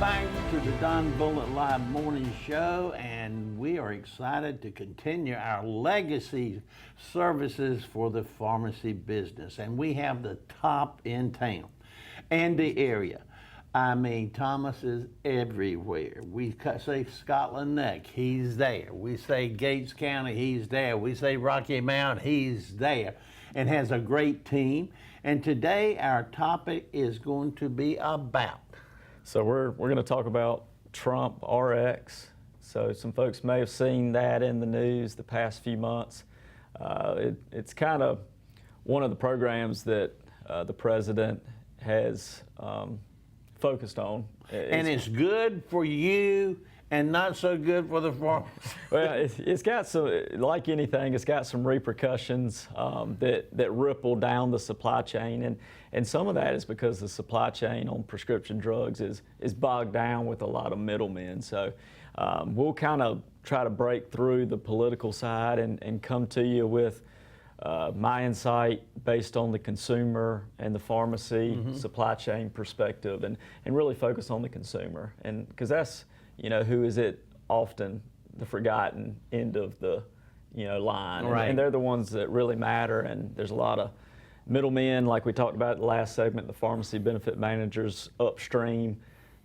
Welcome back to the Don Bullitt Live Morning Show, and we are excited to continue our legacy services for the pharmacy business. And we have the top in town and the area. I mean, Thomas is everywhere. We say Scotland Neck, he's there. We say Gates County, he's there. We say Rocky Mount, he's there, and has a great team. And today our topic is going to be about. So we're going to talk about Trump RX. So some folks may have seen that in the news the past few months. It's kind of one of the programs that the president has focused on. And it's good for you and not so good for the farmers. Well, it's got some, like anything, it's got some repercussions that ripple down the supply chain. And some of that is because the supply chain on prescription drugs is bogged down with a lot of middlemen. So we'll kind of try to break through the political side and come to you with my insight based on the consumer and the pharmacy supply chain perspective, and really focus on the consumer. And because that's, who is it often the forgotten end of the, line. Right. And they're the ones that really matter. And there's a lot of middlemen, like we talked about in the last segment, the pharmacy benefit managers upstream.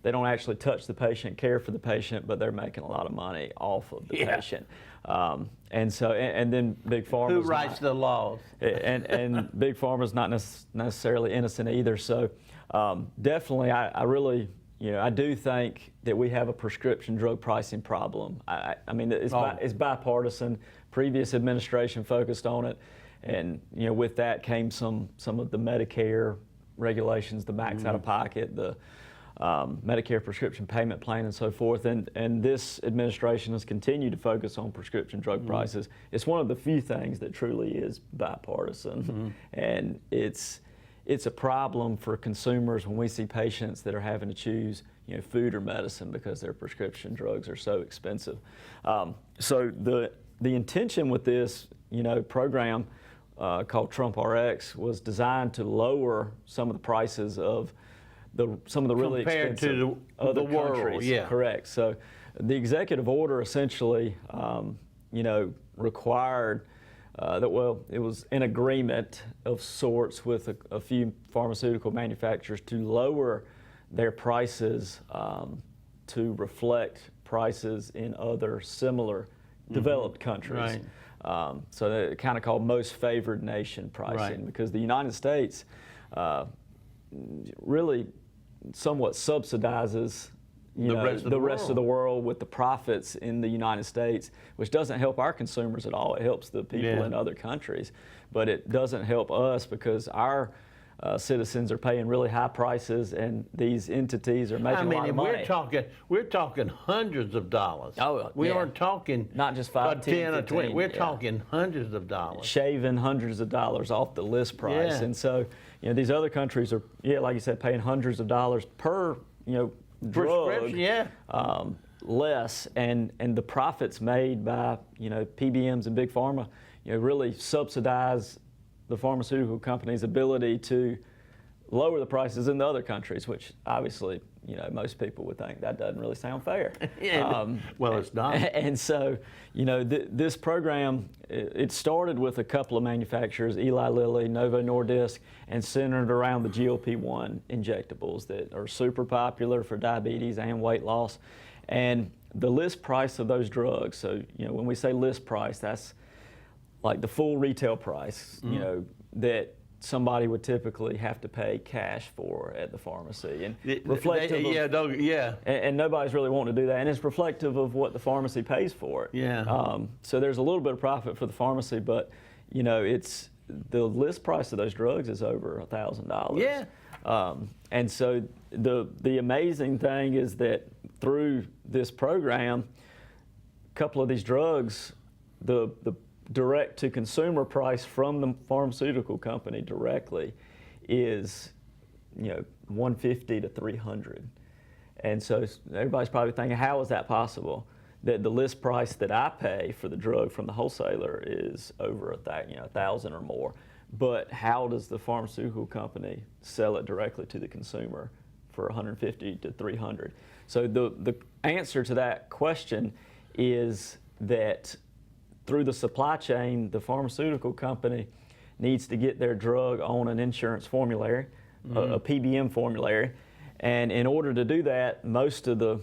They don't actually touch the patient, care for the patient, but they're making a lot of money off of the patient. And then Big Pharma. Who writes the laws? And Big Pharma's not necessarily innocent either. So definitely, I really, I do think that we have a prescription drug pricing problem. I mean, it's bipartisan. Previous administration focused on it. And, with that came some of the Medicare regulations, the max out of pocket, the Medicare prescription payment plan and so forth. And this administration has continued to focus on prescription drug prices. It's one of the few things that truly is bipartisan. And it's a problem for consumers when we see patients that are having to choose, food or medicine because their prescription drugs are so expensive. So the intention with this, program called Trump RX was designed to lower some of the prices of some of the really compared expensive to other the world, countries. yeah. Correct. So the executive order essentially, required it was an agreement of sorts with a few pharmaceutical manufacturers to lower their prices to reflect prices in other similar developed countries. Right. So they're kind of called most favored nation pricing, because the United States really somewhat subsidizes the rest of the world with the profits in the United States, which doesn't help our consumers at all. It helps the people in other countries, but it doesn't help us because our citizens are paying really high prices, and these entities are making a lot of money. We're talking hundreds of dollars. We aren't talking not just 5, 10, or 20. 15, We're talking hundreds of dollars. Shaving hundreds of dollars off the list price. And so, these other countries are, like you said, paying hundreds of dollars per, drug, less, and the profits made by, PBMs and Big Pharma, really subsidize the pharmaceutical company's ability to lower the prices in the other countries, which obviously, most people would think that doesn't really sound fair. Well, it's not. And so, this program, it started with a couple of manufacturers, Eli Lilly, Novo Nordisk, and centered around the GLP-1 injectables that are super popular for diabetes and weight loss. And the list price of those drugs, so, when we say list price, that's like the full retail price, that somebody would typically have to pay cash for at the pharmacy, and reflective and nobody's really wanting to do that, and it's reflective of what the pharmacy pays for it. So there's a little bit of profit for the pharmacy, but it's the list price of those drugs is over $1,000. And so the amazing thing is that through this program, a couple of these drugs, the direct-to-consumer price from the pharmaceutical company directly is, $150 to $300, and so everybody's probably thinking, how is that possible? That the list price that I pay for the drug from the wholesaler is over $1,000 or more, but how does the pharmaceutical company sell it directly to the consumer for 150 to 300. So the answer to that question is that through the supply chain, the pharmaceutical company needs to get their drug on an insurance formulary, a PBM formulary. And in order to do that, most of the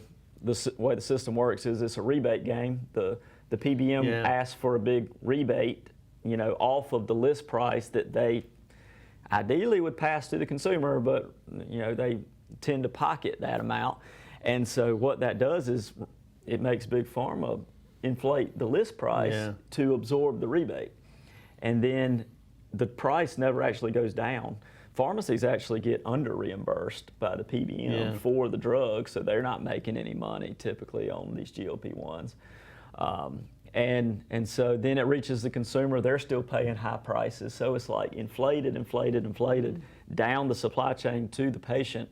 way the system works is it's a rebate game. The PBM asks for a big rebate, off of the list price that they ideally would pass to the consumer, but they tend to pocket that amount. And so what that does is it makes Big Pharma inflate the list price to absorb the rebate. And then the price never actually goes down. Pharmacies actually get under reimbursed by the PBM for the drug, so they're not making any money typically on these GLP-1s. And so then it reaches the consumer, they're still paying high prices. So it's like inflated down the supply chain to the patient.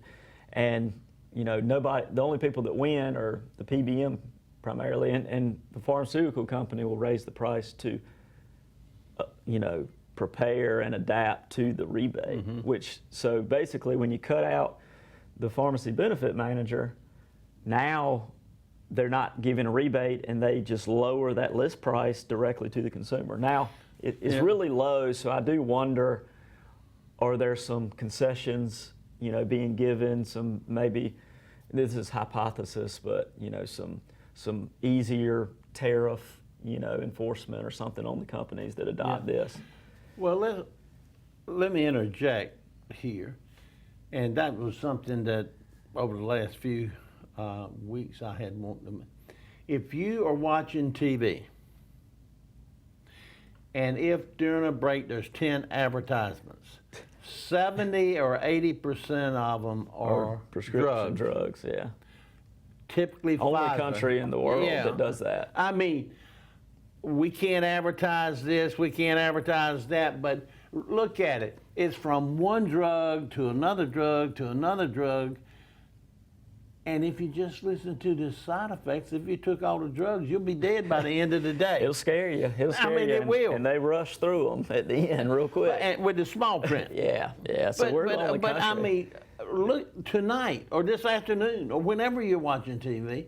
And nobody, the only people that win are the PBM primarily, and the pharmaceutical company will raise the price to, prepare and adapt to the rebate, so basically when you cut out the pharmacy benefit manager, now they're not giving a rebate and they just lower that list price directly to the consumer. Now, it's really low, so I do wonder, are there some concessions, being given, some maybe, this is hypothesis, but, some easier tariff, enforcement or something on the companies that adopt this. Well, let me interject here, and that was something that over the last few weeks I had wanted to. If you are watching TV, and if during a break there's 10 advertisements, 70 or 80% of them are prescription drugs. Yeah. Typically only Pfizer. Country in the world that does that. I mean, we can't advertise this, we can't advertise that, but look at it. It's from one drug to another drug to another drug. And if you just listen to the side effects, if you took all the drugs, you'll be dead by the end of the day. It'll scare you. It will. And they rush through them at the end real quick. And with the small print. Yeah. So we're the only country. I mean, look tonight or this afternoon or whenever you're watching TV,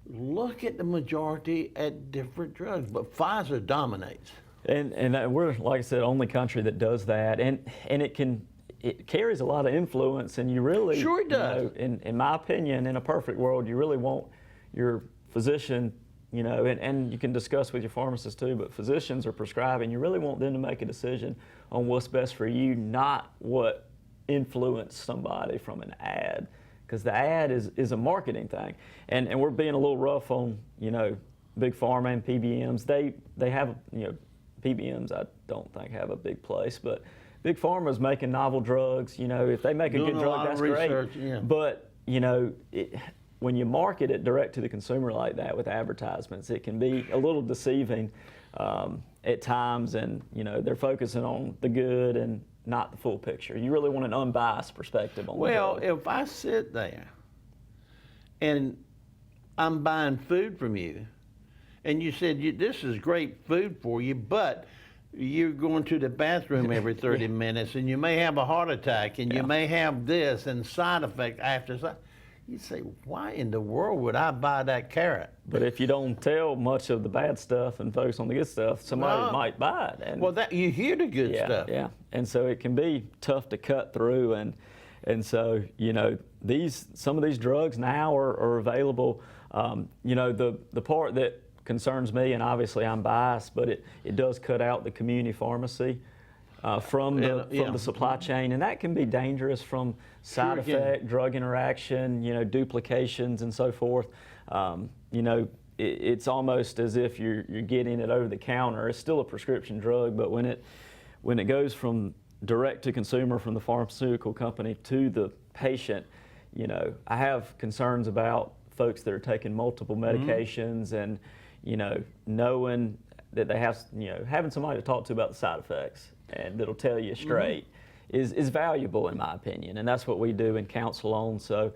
look at the majority at different drugs. But Pfizer dominates. And we're, like I said, only country that does that. And it carries a lot of influence, and you really, sure it does. In my opinion, in a perfect world, you really want your physician, and you can discuss with your pharmacist too, but physicians are prescribing, you really want them to make a decision on what's best for you, not what influenced somebody from an ad, because the ad is a marketing thing. And we're being a little rough on, Big Pharma and PBMs. They have, PBMs I don't think have a big place, but Big Pharma's making novel drugs. If they make a good drug, that's great. Yeah. But when you market it direct to the consumer like that with advertisements, it can be a little deceiving at times, and they're focusing on the good and not the full picture. You really want an unbiased perspective on the drug. If I sit there and I'm buying food from you, and you said this is great food for you, but you're going to the bathroom every 30 minutes, and you may have a heart attack, and you may have this and side effect after side. You say, why in the world would I buy that carrot? But if you don't tell much of the bad stuff and focus on the good stuff, somebody might buy it. And you hear the good stuff. Yeah, and so it can be tough to cut through, and so some of these drugs now are available. The part that concerns me, and obviously I'm biased, but it does cut out the community pharmacy from the supply chain, and that can be dangerous from side effect, drug interaction, duplications and so forth. It's almost as if you're getting it over the counter. It's still a prescription drug, but when it goes from direct to consumer from the pharmaceutical company to the patient, I have concerns about folks that are taking multiple medications and knowing that they have, having somebody to talk to about the side effects and that'll tell you straight is valuable in my opinion, and that's what we do and counsel on. So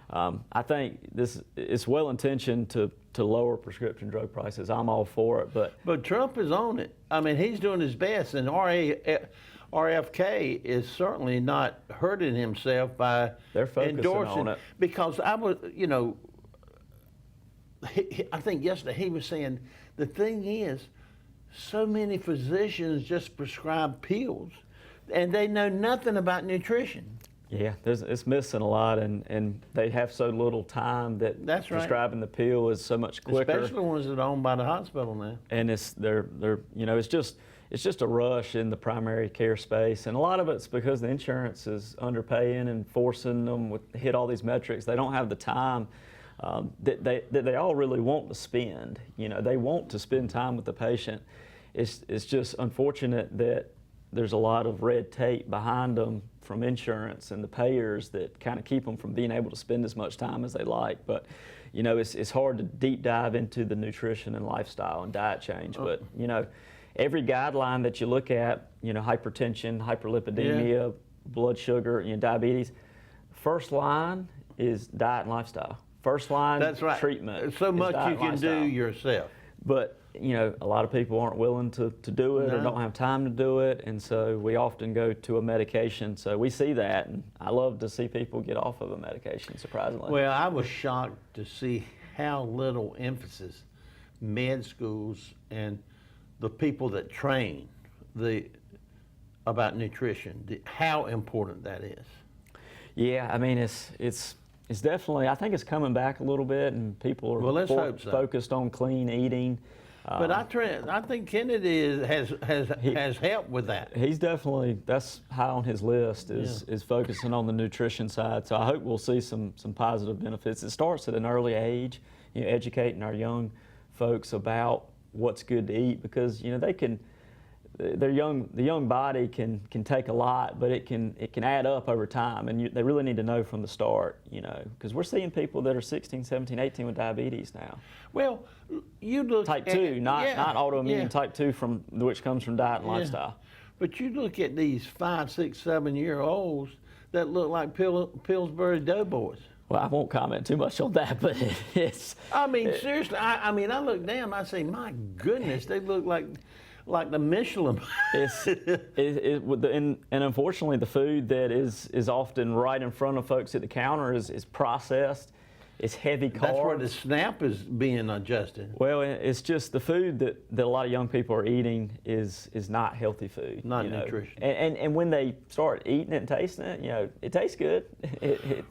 I think it's well intentioned to lower prescription drug RX. I'm all for it, but Trump is on it. I mean, he's doing his best, and RFK is certainly not hurting himself by They're focusing endorsing on it. Because I was, you know, I think yesterday he was saying the thing is, so many physicians just prescribe pills, and they know nothing about nutrition. Yeah, it's missing a lot, and they have so little time that That's right. prescribing the pill is so much quicker. Especially ones that are owned by the hospital now. And they're you know, it's just a rush in the primary care space, and a lot of it's because the insurance is underpaying and forcing them to hit all these metrics. They don't have the time that they all really want to spend. You know, they want to spend time with the patient. It's just unfortunate that there's a lot of red tape behind them from insurance and the payers that kind of keep them from being able to spend as much time as they like. But, you know, it's hard to deep dive into the nutrition and lifestyle and diet change. But, you know, every guideline that you look at, you know, hypertension, hyperlipidemia, blood sugar, you know, diabetes, first line is diet and lifestyle. First line That's right. treatment. So is much diet you and can lifestyle. do yourself. But, you know, a lot of people aren't willing to do it or No. don't have time to do it, and so we often go to a medication. So we see that, and I love to see people get off of a medication, surprisingly. Well, I was shocked to see how little emphasis med schools and the people that train about nutrition, how important that is. Yeah, I mean, it's definitely, I think it's coming back a little bit, and people are Well, let's hope so. focused on clean eating. But I think Kennedy has helped with that. He's definitely, that's high on his list, is focusing on the nutrition side. So I hope we'll see some positive benefits. It starts at an early age, you know, educating our young folks about what's good to eat, because, you know, the young body can take a lot, but it can add up over time, and they really need to know from the start, you know, because we're seeing people that are 16, 17, 18 with diabetes now. Well, you look Type at, 2, not autoimmune, yeah. type 2 which comes from diet and Yeah. lifestyle. But you look at these 5, 6, 7-year-olds that look like Pillsbury Doughboys. Well, I won't comment too much on that, but it's. I mean, seriously, I mean, I look down, I say, my goodness, they look like the Michelin. And unfortunately, the food that is often right in front of folks at the counter is processed. It's heavy carbs. That's where the SNAP is being adjusted. Well, it's just the food that a lot of young people are eating is not healthy food. Not you know. nutrition. And when they start eating it and tasting it, you know, it tastes good.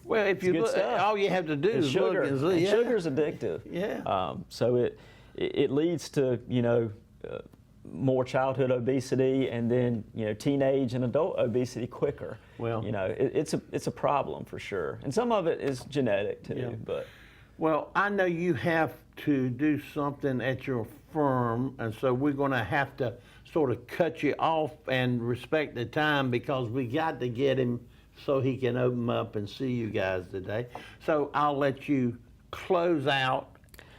Well, if you good look, stuff. all you have to do It's is sugar. look and And see. Yeah. sugar's addictive. Yeah. So it leads to, you know, more childhood obesity, and then, you know, teenage and adult obesity quicker. Well, you know, it's a problem for sure, and some of it is genetic too. Yeah. But Well, I know you have to do something at your firm, and so we're going to have to sort of cut you off and respect the time, because we got to get him so he can open up and see you guys today. So I'll let you close out,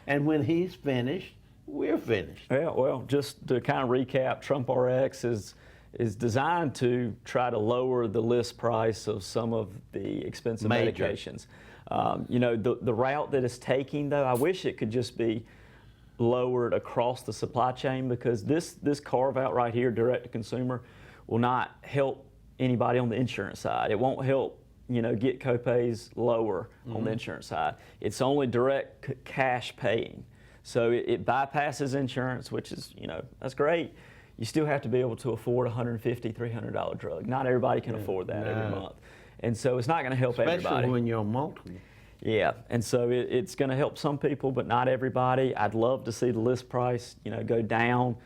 and when he's finished, we're finished. yeah, well, just to kind of recap, Trump RX is designed to try to lower the list price of some of the expensive Major. medications. You know, the route that it's taking, though, I wish it could just be lowered across the supply chain, because this carve out right here, direct to consumer, will not help anybody on the insurance side. It won't help, you know, get copays lower on the insurance side. It's only direct cash paying. So it bypasses insurance, which is, you know, that's great. You still have to be able to afford a $150, $300 drug. Not everybody can afford that every month. And so it's not going to help everybody. Especially when you're on multiple. Yeah, and so it's going to help some people, but not everybody. I'd love to see the list price, you know, go down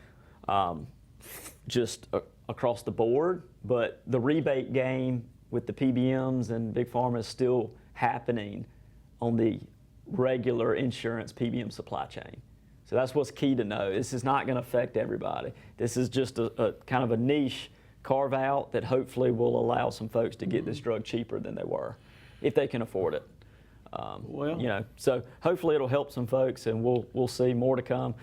just across the board, but the rebate game with the PBMs and Big Pharma is still happening on the regular insurance PBM supply chain. So that's what's key to know. This is not going to affect everybody. This is just a kind of a niche carve out that hopefully will allow some folks to get this drug cheaper than they were, if they can afford it. Well, You know, so hopefully it'll help some folks, and we'll see more to come.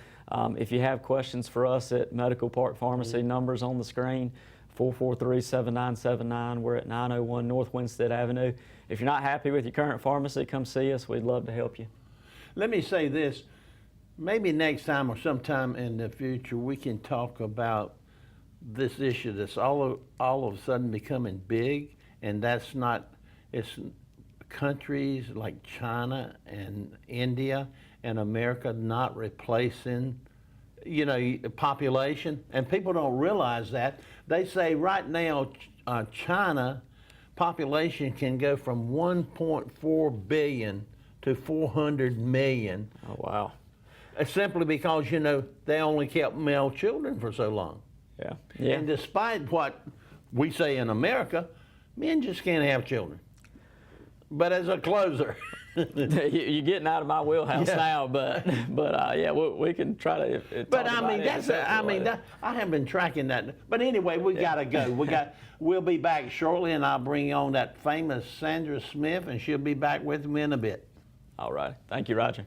If you have questions for us at Medical Park Pharmacy, numbers on the screen, 443-7979. We're at 901 North Winstead Avenue. If you're not happy with your current pharmacy, come see us. We'd love to help you. let me say this. Maybe next time or sometime in the future, we can talk about this issue that's all of a sudden becoming big, and that's not, it's countries like China and India and America not replacing, you know, population, and people don't realize that. They say right now China population can go from 1.4 billion to 400 million. Oh, wow. Simply because, you know, they only kept male children for so long. Yeah. Yeah. And despite what we say in America, men just can't have children. But as a closer, You're getting out of my wheelhouse Yeah. now, but yeah, we can try to. but talk I about mean it that's in a separate way. I haven't been tracking that. But anyway, we gotta go. We'll be back shortly, and I'll bring on that famous Sandra Smith, and she'll be back with me in a bit. All right. Thank you, Roger.